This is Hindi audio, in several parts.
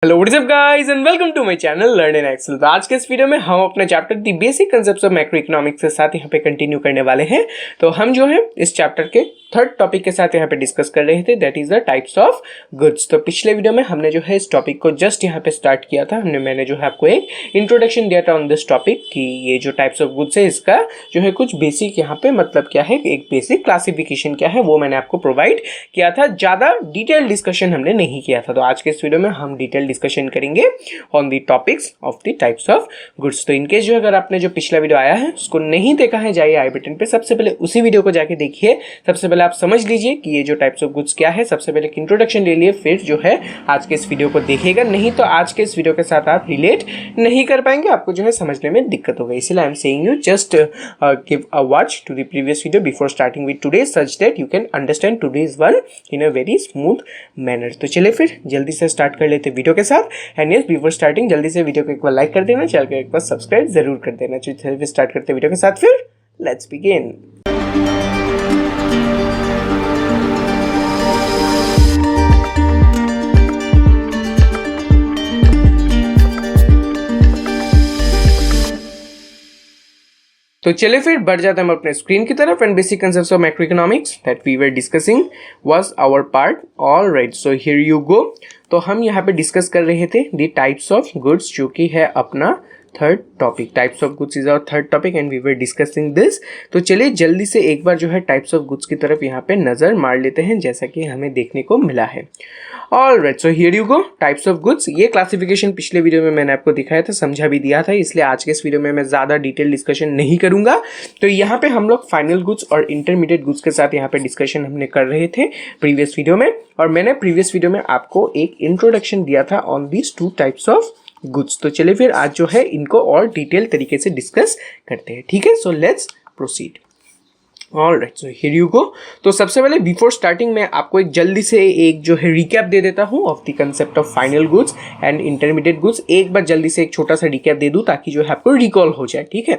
Hello what's up guys and welcome to my channel learn in Excel. तो आज के इस वीडियो में हम अपना chapter the basic concepts of macro economics के साथ यहाँ पे कंटिन्यू करने वाले हैं। तो हम जो है इस चैप्टर के थर्ड टॉपिक के साथ यहाँ पे डिस्कस कर रहे थे, that is the types of goods. तो पिछले वीडियो में हमने जो है इस टॉपिक को जस्ट यहाँ पे स्टार्ट किया था। मैंने जो है आपको एक इंट्रोडक्शन दिया था ऑन दिस टॉपिक कि ये जो टाइप्स ऑफ गुड्स है इसका जो है कुछ बेसिक यहाँ पे मतलब क्या है, एक बेसिक क्लासिफिकेशन क्या है वो मैंने आपको प्रोवाइड किया था। ज़्यादा डिटेल डिस्कशन हमने नहीं किया था। तो आज के इस वीडियो में हम डिटेल डिस्कशन करेंगे on the topics of the types of goods. तो इनकेस जो अगर आपने जो पिछला वीडियो आया है उसको नहीं देखा है, जाइए आई बटन पे, सबसे पहले उसी वीडियो को जाके देखिए। सबसे पहले आप समझ लीजिए कि ये जो टाइप्स ऑफ गुड्स क्या है, सबसे पहले इंट्रोडक्शन ले लिए, फिर जो है आज के इस वीडियो को देखिएगा। नहीं तो आज के इस वीडियो के साथ आप रिलेट नहीं कर पाएंगे, आपको जो है समझने में दिक्कत होगी। इसलिए I am saying you just give a watch to the previous video before starting with today such that you can understand today's one in a very smooth manner. तो चलिए फिर जल्दी से स्टार्ट कर लेते वीडियो के साथ। एंड यस, बिफोर स्टार्टिंग जल्दी से वीडियो को एक बार लाइक कर देना, चैनल को एक बार सब्सक्राइब जरूर कर देना। चलिए स्टार्ट करते वीडियो के साथ, फिर लेट्स बिगिन। तो चलिए फिर बढ़ जाते हैं हम अपने स्क्रीन की तरफ। And basic concepts of macro economics that we were discussing was our part alright. So here you go. तो हम यहाँ पे डिस्कस कर रहे थे द टाइप्स ऑफ गुड्स, जो कि है अपना third topic. Types of goods is our third topic and we were discussing this. तो चलिए जल्दी से एक बार जो है टाइप्स ऑफ गुड्स की तरफ यहाँ पे नजर मार लेते हैं, जैसा कि हमें देखने को मिला है। Alright, so here you go, types of goods. ये क्लासिफिकेशन पिछले वीडियो में मैंने आपको दिखाया था, समझा भी दिया था, इसलिए आज के इस वीडियो में मैं ज़्यादा डिटेल डिस्कशन नहीं करूंगा। तो यहाँ पे हम लोग फाइनल गुड्स और इंटरमीडिएट गुड्स के साथ यहाँ पे डिस्कशन हमने कर रहे थे प्रीवियस वीडियो में। और मैंने प्रीवियस वीडियो में आपको एक इंट्रोडक्शन दिया था on these two types of goods. तो चलिए फिर आज जो है इनको और डिटेल तरीके से डिस्कस करते हैं, ठीक है। So let's proceed. Alright, so here you go. तो सबसे पहले बिफोर स्टार्टिंग मैं आपको एक जल्दी से एक जो है रिकैप दे देता हूँ of the concept of final goods and intermediate goods. एक बार जल्दी से एक छोटा सा रिकैप दे दूँ ताकि जो है आपको रिकॉल हो जाए, ठीक है।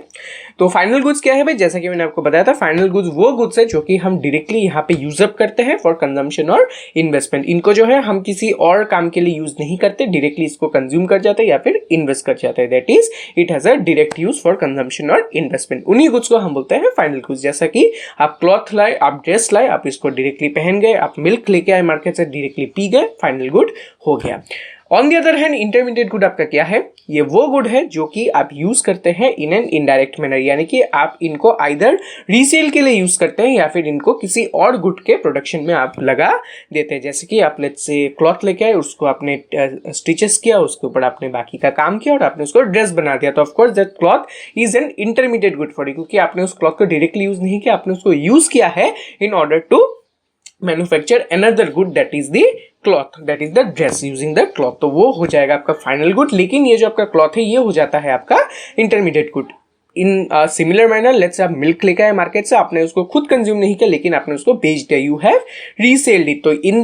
तो फाइनल गुड्स क्या है भाई, जैसा कि मैंने आपको बताया था, फाइनल गुड्स वो गुड्स है जो कि हम डायरेक्टली यहाँ पे यूज अप करते हैं फॉर कंजम्पशन और इन्वेस्टमेंट। इनको जो है हम किसी और काम के लिए यूज नहीं करते, डायरेक्टली इसको कंज्यूम कर जाते हैं या फिर इन्वेस्ट कर जाते हैं। That is it has a direct use for consumption और इन्वेस्टमेंट। उन्हीं गुड्स को हम बोलते हैं फाइनल गुड्स। जैसा कि आप क्लॉथ लाए, आप ड्रेस लाए, आप इसको डायरेक्टली पहन गए, आप मिल्क लेके आए मार्केट से, डायरेक्टली पी गए, फाइनल गुड हो गया। On the other hand intermediate good आपका क्या है, ये वो गुड है जो कि आप यूज करते हैं इन एन इनडायरेक्ट मैनर, यानी कि आप इनको आइदर रीसेल के लिए यूज करते हैं या फिर इनको किसी और गुड के प्रोडक्शन में आप लगा देते हैं। जैसे कि आप लेट्स से क्लॉथ लेके आए, उसको आपने स्टिचेस किया, उसके ऊपर आपने बाकी का काम किया और आपने उसको ड्रेस बना दिया। तो of course that cloth is an intermediate good for you, क्योंकि आपने उस क्लॉथ को डायरेक्टली यूज नहीं किया, आपने उसको यूज किया है in order to manufacture another good that is the cloth, that is the dress using the cloth. तो वो हो जाएगा आपका फाइनल गुड। लेकिन ये जो आपका क्लॉथ है ये हो जाता है आपका intermediate good. In similar manner let's आप मिल्क लेकर आए मार्केट से, आपने उसको खुद कंज्यूम नहीं किया लेकिन आपने उसको बेच दिया, यू हैव रीसेल्ड इट। तो इन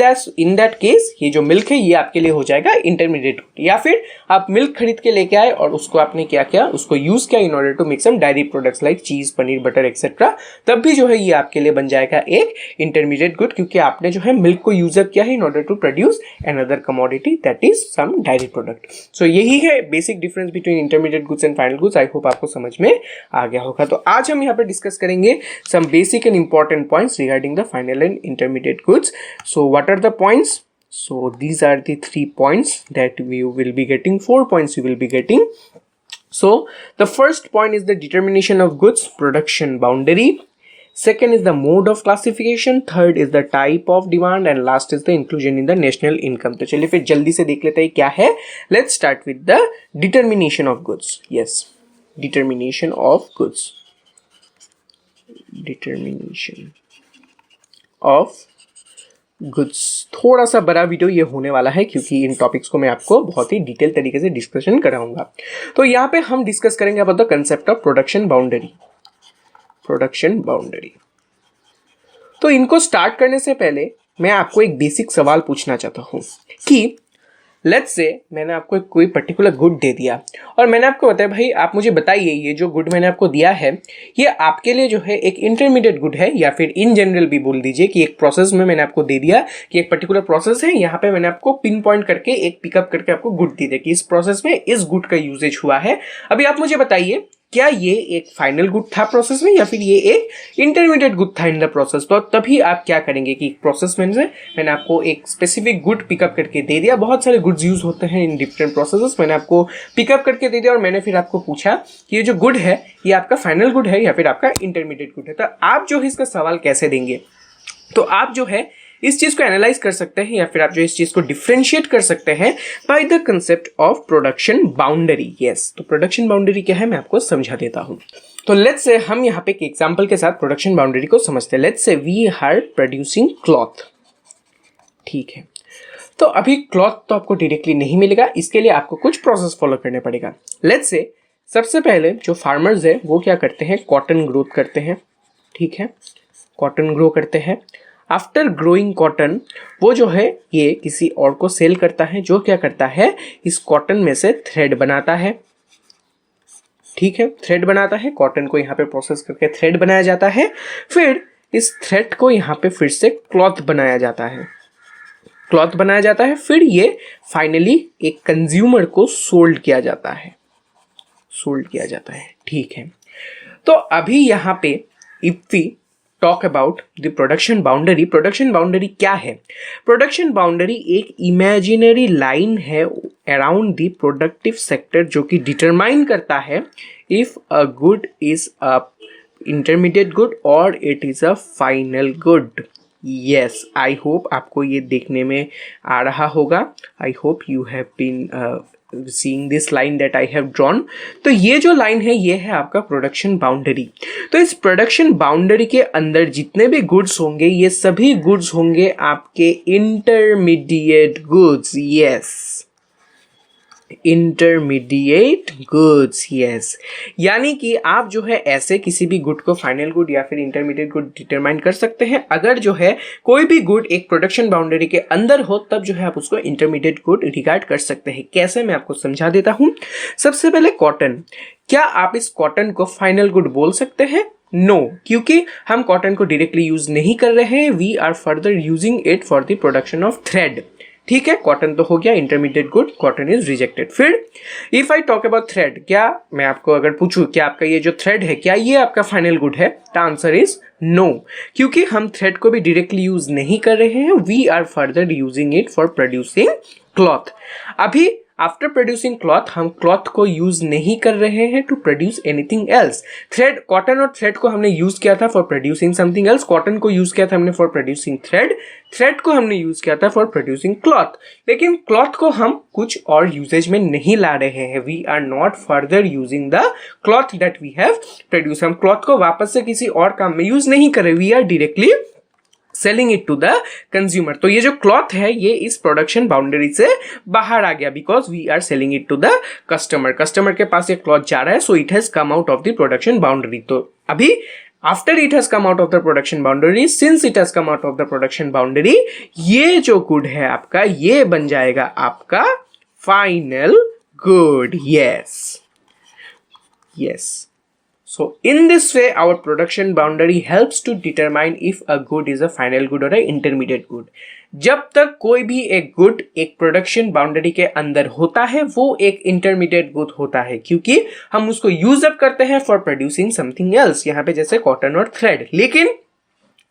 दैट केस ये जो मिल्क है ये आपके लिए हो जाएगा इंटरमीडिएट गुड। या फिर आप मिल्क खरीद के लेके आए और उसको आपने क्या किया, उसको यूज किया in order to make some dairy products like cheese, paneer, butter etcetera, तब भी जो है ये आपके लिए बन जाएगा एक इंटरमीडिएट गुड, क्योंकि आपने जो है मिल्क को यूज अप किया है in order to produce another commodity that is some dairy product. So यही है basic difference between intermediate goods and final goods. I hope आपको समझ में आ गया होगा। तो आज हम यहाँ पे डिस्कस करेंगे some basic and important points regarding the final and intermediate goods. So what are the points? So these are the 3 points that we will be getting, 4 points you will be getting. So the first point is the determination of goods production boundary. Second is the mode of classification. Third is the type of demand and last is the inclusion in the national income. तो चलिए फिर जल्दी से देख लेते हैं क्या है। Let's start with the determination of goods. Yes, determination of goods. Determination of goods. थोड़ा सा बड़ा वीडियो ये होने वाला है क्योंकि इन टॉपिक्स को मैं आपको बहुत ही डिटेल तरीके से डिस्कशन कराऊंगा। तो यहाँ पे हम डिस्कस करेंगे about the concept of production boundary. Production boundary. तो इनको स्टार्ट करने से पहले मैं आपको एक बेसिक सवाल पूछना चाहता हूँ कि लेट्स से मैंने आपको कोई पर्टिकुलर गुड दे दिया और मैंने आपको बताया भाई आप मुझे बताइए ये जो गुड मैंने आपको दिया है ये आपके लिए जो है एक इंटरमीडिएट गुड है या फिर इन जनरल भी बोल दीजिए कि एक प्रोसेस में मैंने आपको दे दिया कि एक पर्टिकुलर प्रोसेस है, यहाँ पे मैंने आपको पिन पॉइंट करके एक पिकअप करके आपको गुड दे दिया कि इस प्रोसेस में इस गुड का यूजेज हुआ है। अभी आप मुझे बताइए क्या ये एक फाइनल गुड था प्रोसेस में या फिर ये एक इंटरमीडिएट गुड था इन द प्रोसेस। तो तभी आप क्या करेंगे कि प्रोसेस में से मैंने आपको एक स्पेसिफिक गुड पिकअप करके दे दिया, बहुत सारे गुड्स यूज होते हैं इन डिफरेंट प्रोसेसेस, मैंने आपको पिकअप करके दे दिया और मैंने फिर आपको पूछा कि ये जो गुड है ये आपका फाइनल गुड है या फिर आपका इंटरमीडिएट गुड है। तो आप जो है इसका सवाल कैसे देंगे, तो आप जो है इस चीज को एनालाइज कर सकते हैं या फिर आप जो इस चीज को डिफरेंशिएट कर सकते हैं by the concept of production boundary. Yes, तो प्रोडक्शन बाउंड्री क्या है मैं आपको समझा देता हूं। तो लेट्स से हम यहाँ पे एक एग्जांपल के साथ प्रोडक्शन बाउंड्री को समझते हैं। Let's say we are producing cloth, ठीक है। तो अभी क्लॉथ तो आपको डायरेक्टली नहीं मिलेगा, इसके लिए आपको कुछ प्रोसेस फॉलो करने पड़ेगा। लेट्स से सबसे पहले जो फार्मर्स है वो क्या करते हैं, कॉटन ग्रोथ करते हैं, ठीक है, कॉटन ग्रो करते हैं। आफ्टर ग्रोइंग कॉटन वो जो है ये किसी और को सेल करता है जो क्या करता है इस कॉटन में से थ्रेड बनाता है, ठीक है, थ्रेड बनाता है। कॉटन को यहाँ पे प्रोसेस करके थ्रेड बनाया जाता है, फिर इस थ्रेड को यहाँ पे फिर से क्लॉथ बनाया जाता है, क्लॉथ बनाया जाता है, फिर ये फाइनली एक कंज्यूमर को सोल्ड किया जाता है, सोल्ड किया जाता है, ठीक है। तो अभी यहाँ पे if we talk about the production boundary, production boundary क्या है? प्रोडक्शन बाउंड्री एक इमेजिनरी लाइन है अराउंड द प्रोडक्टिव सेक्टर जो कि डिटरमाइन करता है if a good is a intermediate good और it is a final good. Yes, I hope आपको ये देखने में आ रहा होगा। I hope you have been seeing this line that I have drawn. तो ये जो लाइन है ये है आपका प्रोडक्शन बाउंड्री। तो इस प्रोडक्शन बाउंड्री के अंदर जितने भी गुड्स होंगे ये सभी गुड्स होंगे आपके intermediate goods. Yes, intermediate goods. Yes, यानी कि आप जो है ऐसे किसी भी गुड को फाइनल गुड या फिर इंटरमीडिएट गुड डिटरमाइन कर सकते हैं। अगर जो है कोई भी गुड एक प्रोडक्शन बाउंड्री के अंदर हो तब जो है आप उसको इंटरमीडिएट गुड रिगार्ड कर सकते हैं। कैसे, मैं आपको समझा देता हूं। सबसे पहले कॉटन, क्या आप इस कॉटन को फाइनल गुड बोल सकते हैं? नो, क्योंकि हम कॉटन को डायरेक्टली यूज नहीं कर रहे हैं, we are further using it for the production of thread, ठीक है। कॉटन तो हो गया intermediate good, cotton is rejected. फिर if I talk about thread, क्या मैं आपको अगर पूछूं क्या आपका ये जो थ्रेड है क्या ये आपका फाइनल गुड है? द आंसर इज नो, क्योंकि हम थ्रेड को भी डायरेक्टली यूज नहीं कर रहे हैं, we are further using it for producing cloth. अभी आफ्टर प्रोड्यूसिंग क्लॉथ हम क्लॉथ को यूज नहीं कर रहे हैं to produce anything else. Thread, cotton और थ्रेड को हमने यूज किया था for producing something else. Cotton को यूज किया था हमने फॉर प्रोड्यूसिंग थ्रेड, थ्रेड को हमने यूज किया था फॉर प्रोड्यूसिंग क्लॉथ। लेकिन क्लॉथ को हम कुछ और यूजेज में नहीं ला रहे हैं, we are not further using the cloth that we have produce. हम क्लॉथ को वापस से किसी और काम में यूज नहीं कर रहे, we are directly selling it to the consumer. तो ये जो क्लॉथ है ये इस प्रोडक्शन बाउंड्री से बाहर आ गया because we are selling it to the customer. Customer के पास ये क्लॉथ जा रहा है, so it has come out of the production boundary. तो अभी after it has come out of the production boundary, since it has come out of the production boundary, ये जो गुड है आपका ये बन जाएगा आपका final good. Yes, yes. So in this way our production boundary helps to determine if a good is a final good or a intermediate good. जब तक कोई भी एक गुड एक प्रोडक्शन बाउंड्री के अंदर होता है वो एक इंटरमीडिएट गुड होता है, क्योंकि हम उसको यूज अप करते हैं फॉर प्रोड्यूसिंग समथिंग एल्स, यहाँ पे जैसे कॉटन और थ्रेड। लेकिन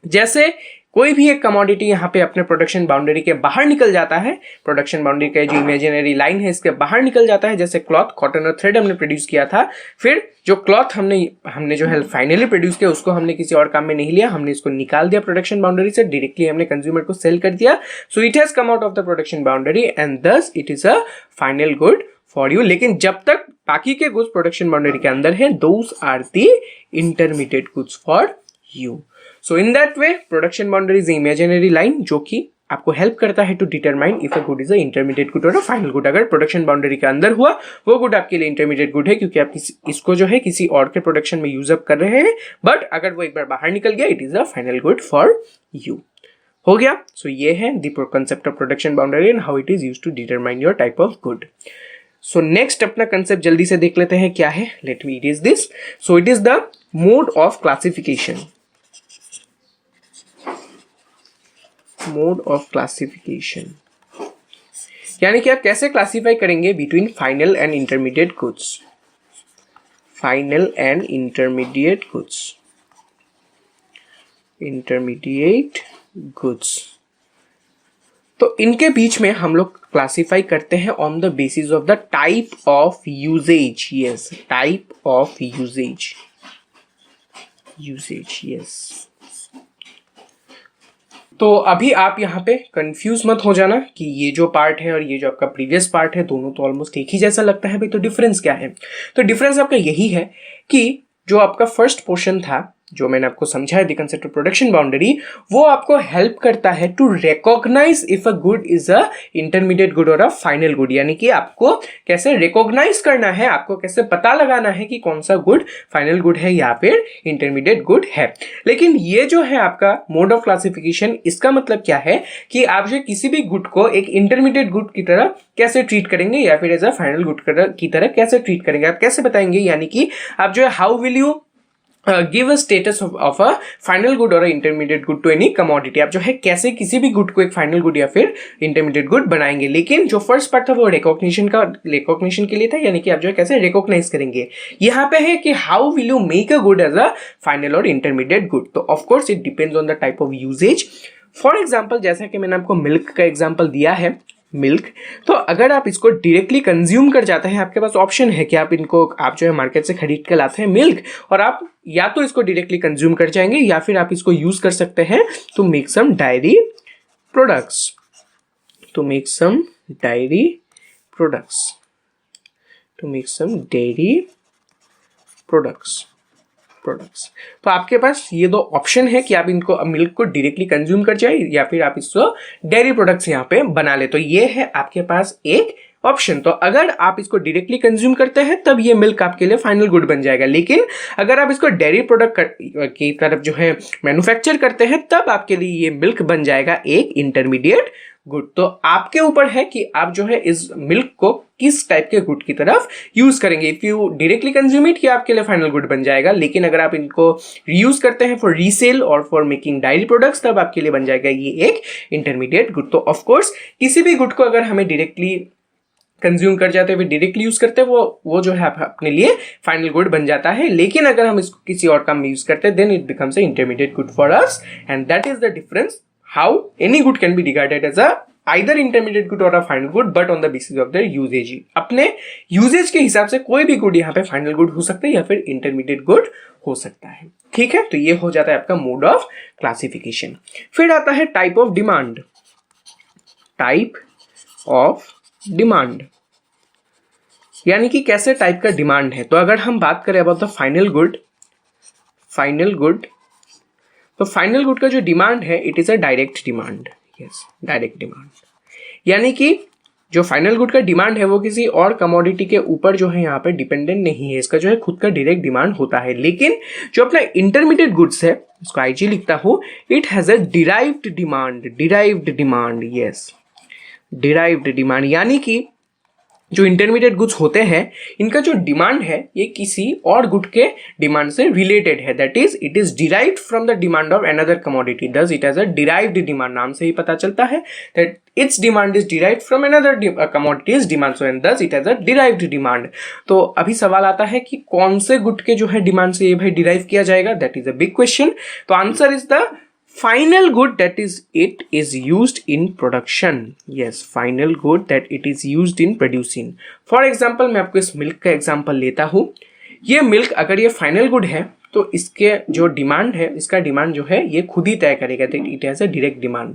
जैसे कोई भी एक कमोडिटी यहाँ पे अपने प्रोडक्शन बाउंड्री के बाहर निकल जाता है, प्रोडक्शन बाउंड्री का जो इमेजिनरी लाइन है इसके बाहर निकल जाता है, जैसे क्लॉथ, कॉटन और थ्रेड हमने प्रोड्यूस किया था, फिर जो क्लॉथ हमने जो है फाइनली प्रोड्यूस किया उसको हमने किसी और काम में नहीं लिया, हमने इसको निकाल दिया प्रोडक्शन बाउंड्री से, डायरेक्टली हमने कंज्यूमर को सेल कर दिया, सो it has come out of the production boundary and thus it is a final good for you. लेकिन जब तक बाकी के गुड्स प्रोडक्शन बाउंड्री के अंदर है, those are the intermediate goods for you. So in that way, production boundary is imaginary line जो कि आपको हेल्प करता है to determine if a good is a intermediate good और अ फाइनल गुड। अगर प्रोडक्शन बाउंड्री के अंदर हुआ वो गुड आपके लिए इंटरमीडिएट गुड है, क्योंकि आप इसको जो है किसी और के प्रोडक्शन में यूज अप कर रहे हैं, बट अगर वो एक बार बाहर निकल गया it is a final good for you. हो गया. सो ये है the concept of production boundary and how it is used to determine your type of good. So next अपना कंसेप्ट जल्दी से देख लेते हैं क्या है. Let me it is this. So it is the mode of classification. Mode of classification यानी कि आप कैसे क्लासिफाई करेंगे between final and intermediate goods. Final and intermediate goods. Intermediate goods तो इनके बीच में हम लोग क्लासिफाई करते हैं on the basis of the type of usages. Yes, type of usages. Yes. तो अभी आप यहाँ पे कंफ्यूज मत हो जाना कि ये जो पार्ट है और ये जो आपका प्रीवियस पार्ट है दोनों तो ऑलमोस्ट एक ही जैसा लगता है भाई. तो डिफरेंस क्या है? तो डिफरेंस आपका यही है कि जो आपका फर्स्ट पोर्शन था जो मैंने आपको समझाया the concept of production boundary, वो आपको हेल्प करता है to recognise if a good is a intermediate good और अ फाइनल गुड. यानी कि आपको कैसे रिकॉग्नाइज करना है, आपको कैसे पता लगाना है कि कौन सा गुड फाइनल गुड है या फिर इंटरमीडिएट गुड है. लेकिन ये जो है आपका मोड ऑफ क्लासिफिकेशन, इसका मतलब क्या है कि आप जो किसी भी गुड को एक इंटरमीडिएट गुड की तरह कैसे ट्रीट करेंगे या फिर एज अ फाइनल गुड की तरह कैसे ट्रीट करेंगे, आप कैसे बताएंगे. यानी कि आप जो है how will you give a status of a final good और intermediate good to any commodity. आप जो है कैसे किसी भी गुड को एक फाइनल गुड या फिर इंटरमीडिएट गुड बनाएंगे. लेकिन जो फर्स्ट पार्ट था वो रिकॉग्निशन के लिए था. यानी कि आप जो है कैसे रिकॉग्नाइज करेंगे. यहाँ पे है कि how will you make a good as a final और इंटरमीडिएट गुड. तो of course it depends on the type of usages. For example जैसा कि मैंने आपको मिल्क का एग्जाम्पल दिया है, मिल्क, तो अगर आप इसको डायरेक्टली कंज्यूम कर जाते हैं, आपके पास ऑप्शन है कि आप जो है मार्केट से खरीद के लाते हैं मिल्क, और आप या तो इसको डायरेक्टली कंज्यूम कर जाएंगे या फिर आप इसको यूज कर सकते हैं to make some dairy products. To make some dairy products. To make some dairy products. तो आपके पास ये दो ऑप्शन है कि आप इनको मिल्क को डायरेक्टली कंज्यूम कर जाए या फिर आप इसको डेयरी प्रोडक्ट्स यहाँ पे बना ले. तो ये है आपके पास एक ऑप्शन. तो अगर आप इसको डायरेक्टली कंज्यूम करते हैं तब ये मिल्क आपके लिए फाइनल गुड बन जाएगा. लेकिन अगर आप इसको डेयरी प्रोडक्ट की तरफ जो है मैन्युफैक्चर करते हैं तब आपके लिए ये मिल्क बन जाएगा एक इंटरमीडिएट गुड. तो आपके ऊपर है कि आप जो है इस मिल्क को किस टाइप के गुड की तरफ यूज करेंगे. If you directly consume it, ये आपके लिए फाइनल गुड बन जाएगा. लेकिन अगर आप इनको रीयूज करते हैं फॉर रीसेल और फॉर मेकिंग डायरी प्रोडक्ट्स, तब आपके लिए बन जाएगा ये एक इंटरमीडिएट गुड. तो ऑफकोर्स किसी भी गुड को अगर हमें डायरेक्टली कंज्यूम कर जाते हैं, डायरेक्टली यूज करते हैं, वो जो है अपने लिए फाइनल गुड बन जाता है. लेकिन अगर हम इसको किसी और काम में यूज करते हैं, then it becomes a intermediate good for us. And that is the difference how any good can be regarded as a either intermediate good or a final good, but on the basis of their usage. अपने यूजेज के हिसाब से कोई भी गुड यहाँ पे फाइनल गुड हो सकता है या फिर इंटरमीडिएट गुड हो सकता है. ठीक है, तो ये हो जाता है आपका मोड ऑफ क्लासिफिकेशन. फिर आता है type of demand. Type of demand यानी कि कैसे टाइप का डिमांड है. तो अगर हम बात करें अबाउट द फाइनल गुड, तो फाइनल गुड का जो डिमांड है it is a direct demand. Yes, direct demand. यानी कि जो फाइनल गुड का डिमांड है वो किसी और कमोडिटी के ऊपर जो है यहाँ पे डिपेंडेंट नहीं है. इसका जो है खुद का डायरेक्ट डिमांड होता है. लेकिन जो अपना इंटरमीडिएट गुड्स है, इसको आईजी लिखता हूं, it has a derived demand. Yes, derived demand. यानी कि जो इंटरमीडिएट गुड्स होते हैं इनका जो डिमांड है ये किसी और गुड के डिमांड से रिलेटेड है. That is it is derived from the demand of another commodity. Thus it has a derived demand. नाम से ही पता चलता है that it's demand is derived from another commodities demand, so and thus it has a derived demand. तो अभी सवाल आता है कि कौन से गुड के जो है डिमांड से ये भाई डिराइव किया जाएगा. That is a big question. तो answer is the final good that it is used in production. Yes, final good that it is used in producing. For example, मैं आपको इस मिल्क का एग्जांपल लेता हूँ. ये मिल्क अगर ये फाइनल गुड है तो इसके जो डिमांड है, इसका डिमांड जो है ये खुद ही तय करेगा. It has a direct demand.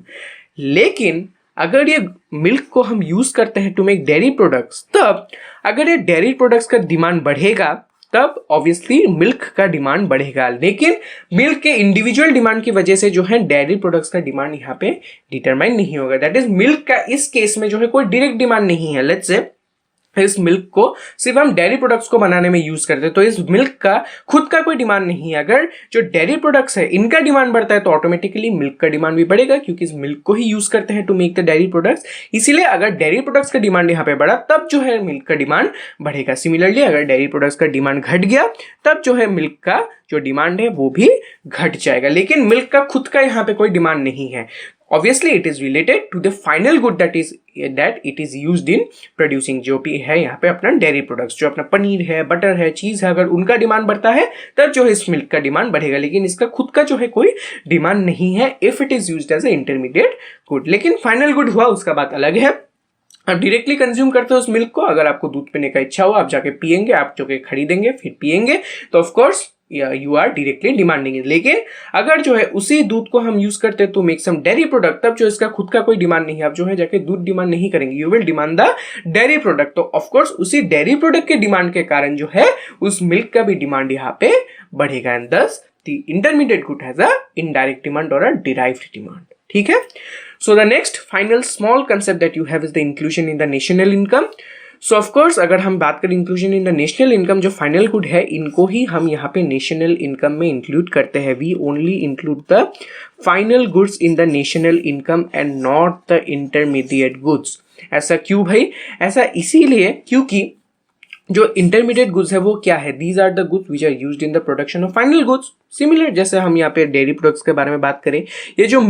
लेकिन अगर ये मिल्क को हम यूज करते हैं टू मेक डेयरी प्रोडक्ट्स, तब अगर ये डेयरी प्रोडक्ट्स का डिमांड बढ़ेगा तब ऑब्वियसली मिल्क का डिमांड बढ़ेगा. लेकिन मिल्क के इंडिविजुअल डिमांड की वजह से जो है डेयरी प्रोडक्ट्स का डिमांड यहाँ पे डिटरमाइन नहीं होगा. दैट इज मिल्क का इस केस में जो है कोई डायरेक्ट डिमांड नहीं है. लेट्स से इस मिल्क को सिर्फ हम डेयरी प्रोडक्ट्स को बनाने में यूज करते हैं, तो इस मिल्क का खुद का कोई डिमांड नहीं है। अगर जो डेयरी प्रोडक्ट्स है इनका डिमांड बढ़ता है तो ऑटोमेटिकली मिल्क का डिमांड भी बढ़ेगा, क्योंकि इस मिल्क को ही यूज करते हैं to make the dairy products. इसीलिए अगर डेयरी प्रोडक्ट्स का डिमांड यहाँ पे बढ़ा तब जो है मिल्क का डिमांड बढ़ेगा। सिमिलरली अगर डेयरी प्रोडक्ट्स का डिमांड घट गया तब जो है मिल्क का जो डिमांड है वो भी घट जाएगा। लेकिन मिल्क का खुद का यहाँ पे कोई डिमांड नहीं है। Obviously, it is related to the final good that it is used in producing, जो भी है यहाँ पे अपना डेयरी प्रोडक्ट्स, जो अपना पनीर है, बटर है, चीज है, अगर उनका डिमांड बढ़ता है तब जो है इस मिल्क का डिमांड बढ़ेगा। लेकिन इसका खुद का जो है कोई डिमांड नहीं है if it is used as a intermediate good. लेकिन फाइनल गुड हुआ उसका बात अलग है। आप डायरेक्टली कंज्यूम करते हो उस मिल्क को, अगर आपको दूध पीने का इच्छा हो आप जाके पियेंगे, आप जो के खरीदेंगे फिर पियेंगे, तो of course you are directly demanding it. लेकिन अगर जो है उसी दूध को हम यूज करते हैं तो मेक सम डेयरी प्रोडक्ट, तब जो इसका खुद का कोई डिमांड नहीं है, आप जो है जाके दूध डिमांड नहीं करेंगे, you will demand the dairy product. तो ऑफकोर्स उसी डेयरी प्रोडक्ट के डिमांड के कारण जो है उस मिल्क का भी डिमांड यहाँ पे बढ़ेगा। एंड दस the intermediate good has a indirect demand और अ डिराइव्ड डिमांड। ठीक है। So the next final small concept that you have is the inclusion in the national income. So of course अगर हम बात करें inclusion in the national income, जो फाइनल गुड है इनको ही हम यहाँ पे नेशनल इनकम में इंक्लूड करते हैं। We only include the final goods in the national income and not the intermediate goods. ऐसा क्यों भाई? ऐसा इसीलिए क्योंकि जो इंटरमीडिएट गुड्स है वो क्या है? These are the goods which are used in the production of final goods. Similar जैसे हम यहाँ पे डेयरी प्रोडक्ट्स के बारे में बात करें, ये जो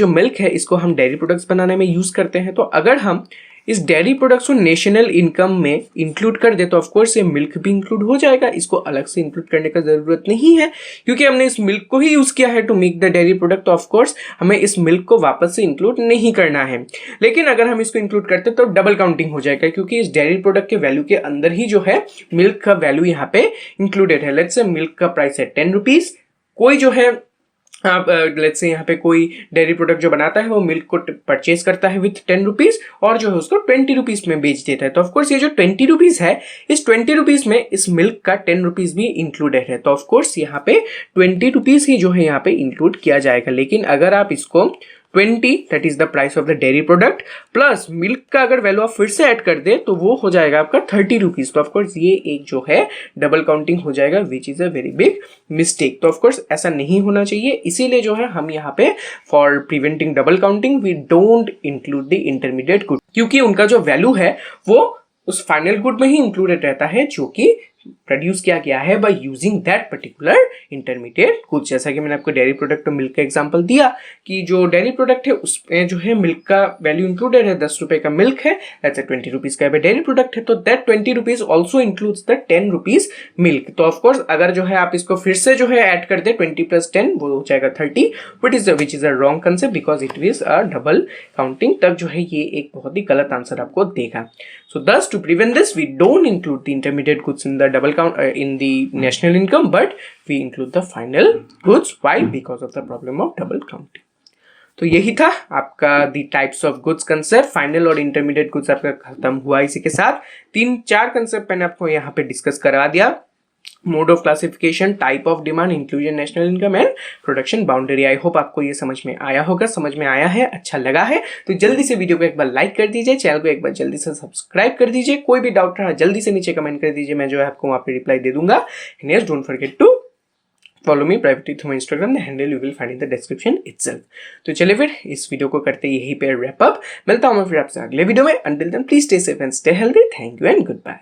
मिल्क है इसको हम डेयरी प्रोडक्ट्स बनाने में यूज करते हैं। तो अगर हम इस डेयरी प्रोडक्ट्स को नेशनल इनकम में इंक्लूड कर दे तो ऑफकोर्स ये मिल्क भी इंक्लूड हो जाएगा। इसको अलग से इंक्लूड करने का जरूरत नहीं है, क्योंकि हमने इस मिल्क को ही यूज किया है to make the dairy product. तो ऑफकोर्स हमें इस मिल्क को वापस से इंक्लूड नहीं करना है। लेकिन अगर हम इसको इंक्लूड करते तो डबल काउंटिंग हो जाएगा, क्योंकि इस डेयरी प्रोडक्ट के वैल्यू के अंदर ही जो है मिल्क का वैल्यू यहाँ पे इंक्लूडेड है। लेट्स से मिल्क का प्राइस है 10 रुपीज, कोई जो है आप लेट्स से यहाँ पे कोई डेयरी प्रोडक्ट जो बनाता है वो मिल्क को परचेज करता है विथ 10 रुपीज और जो है उसको 20 रुपीज में बेच देता है। तो ऑफकोर्स ये जो 20 रुपीज है, इस 20 रुपीज में इस मिल्क का 10 रुपीज भी इंक्लूडेड है। तो ऑफकोर्स यहाँ पे 20 रुपीज ही जो है यहाँ पे इंक्लूड किया जाएगा। लेकिन अगर आप इसको 20 that is the price of the dairy product plus milk का अगर वैल्यू आप फिर से ऐड कर दे तो वो हो जाएगा आपका 30 रुपीज। तो ऑफकोर्स ये एक जो है डबल काउंटिंग हो जाएगा, which is a very big mistake. तो ऑफकोर्स ऐसा नहीं होना चाहिए। इसीलिए जो है हम यहाँ पे for preventing double counting we don't include the intermediate good, क्योंकि उनका जो वैल्यू है वो उस फाइनल गुड में ही इंक्लूडेड रहता है जो कि प्रोड्यूस किया गया है by using that particular intermediate goods. जैसा कि मैंने आपको डेयरी प्रोडक्ट और मिल्क का एग्जांपल दिया कि जो डेयरी प्रोडक्ट है उसमें जो है मिल्क का वैल्यू इंक्लूडेड है, 10 रुपए का मिल्क है, दैट्स 20 रुपीज का डेयरी प्रोडक्ट है, तो that 20 rupees also includes the 10 rupees milk. तो ऑफकोर्स अगर जो है आप इसको फिर से जो है ऐड कर दे 20 + 10 वो हो जाएगा 30, which is a wrong concept because it is a double counting. तब जो है ये एक बहुत ही गलत आंसर आपको देगा। So thus to prevent this we don't include the intermediate goods in the double count in the national income, but we include the final goods. Why? Because of the problem of double counting. तो यही था आपका the types of goods concept, final और इंटरमीडिएट गुड्स आपका खत्म हुआ। इसी के साथ 3-4 कंसेप्ट मैंने आपको यहाँ पे डिस्कस करा दिया। Mode of classification, type of demand, inclusion, national income and production boundary. I hope आपको ये समझ में आया होगा। समझ में आया है, अच्छा लगा है तो जल्दी से वीडियो को एक बार लाइक कर दीजिए, चैनल को एक बार जल्दी से सब्सक्राइब कर दीजिए। कोई भी डाउट रहा जल्दी से नीचे कमेंट कर दीजिए, मैं जो है आपको वहाँ पे रिप्लाई दे दूंगा। Yes, don't forget to follow me privately through my Instagram, the handle you will find in the description itself. तो चलिए फिर इस वीडियो को करते यही पे रैप अप। मिलता हूँ मैं फिर आपसे अगले वीडियो में। Until then please stay safe and stay healthy. Thank you and good bye.